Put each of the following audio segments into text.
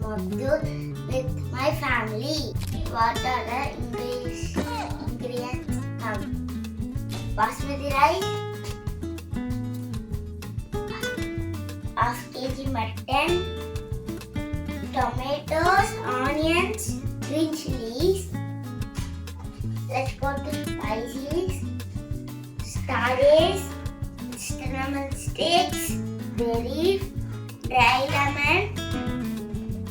Mutton with my family. What are the ingredients? Basmati rice, half kg mutton, tomatoes, onions, green chilies. Let's go to spices, star anise, cinnamon sticks, bay leaf, dry lemon,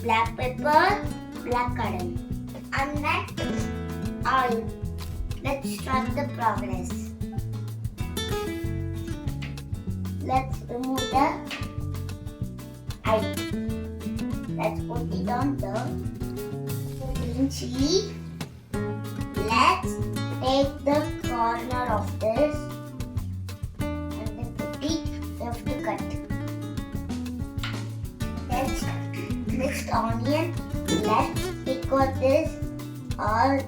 black pepper, black currant, and then oil. Let's start the progress. Let's remove the oil. Let's put it on the green chili. Let's take the corner of this and then put it. We have to cut. Next onion. Let's pick out this all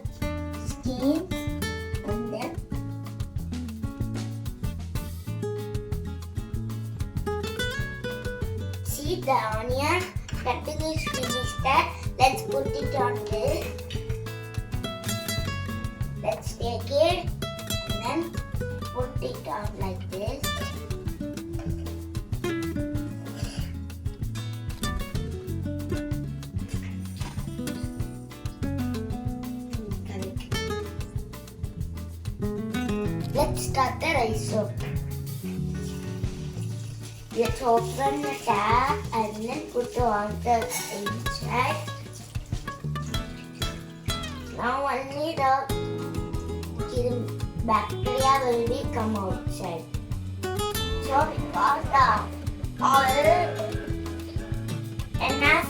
skins and then see the onion cutting is finished. Let's put it on this. Let's take it and then put it on like this. Let's start the rice soup. Let's open the tap and then put the water inside. Now only the bacteria will be come outside. So we got the oil enough.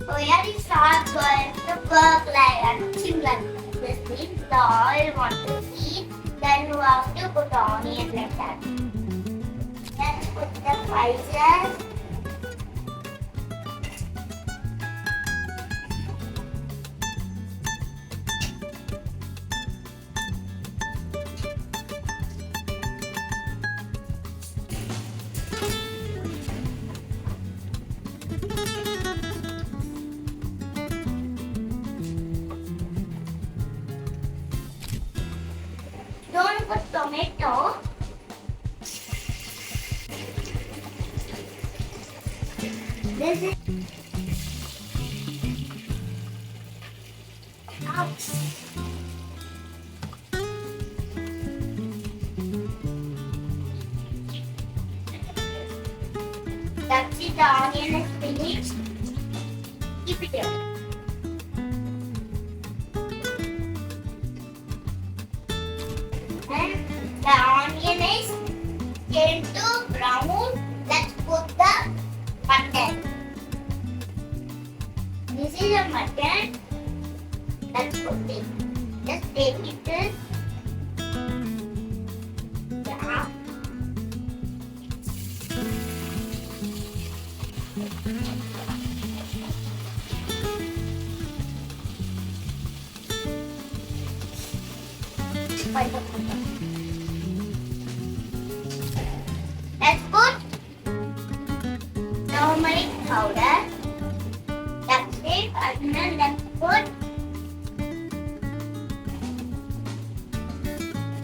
So here is not going to cook like anything like this. Means the oil want to heat, then you have to put onion like that. Let's put the spices. Don't put tomato. This is ouch. That's it, the onion is finished. Keep it here. The onion is turned to brown. Let's put the mutton. This is a mutton. Let's put it. Just take it to yeah. Let's put turmeric powder. That's it. And then let's put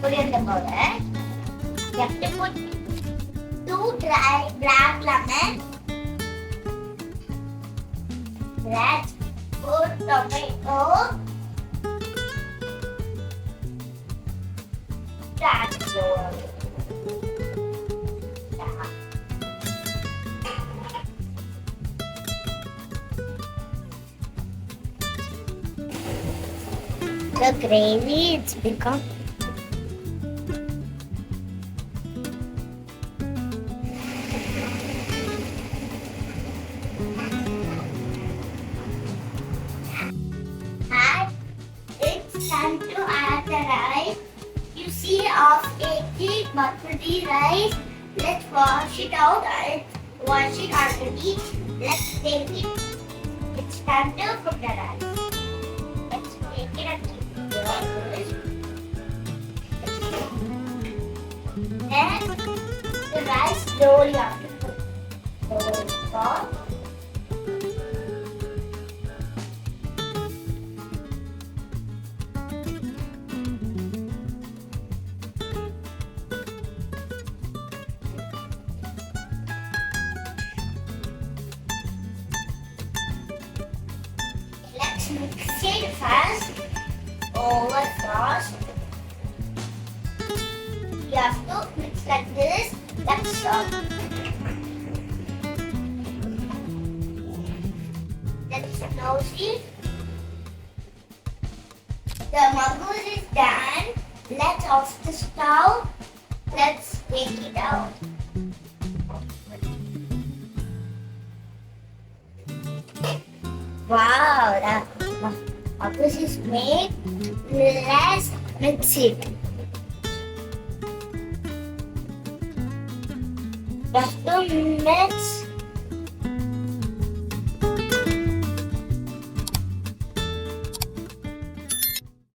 coriander powder. You have to put 2 dry black lemon. Let's put tomato. That's all. The gravy, it's become and it's time to add the rice. You see half kg basmati rice. Let's wash it out. Wash it already. Let's take it. It's time to cook the rice. Let's take it and keep it there. Then the rice slowly have to cook. let's mix it fast. Over fast. You have to mix like this. Let's close it. The muggoos is done. Let's off the stove. Let's take it out. Wow, the muggoos is made. Let's mix it. Just to mix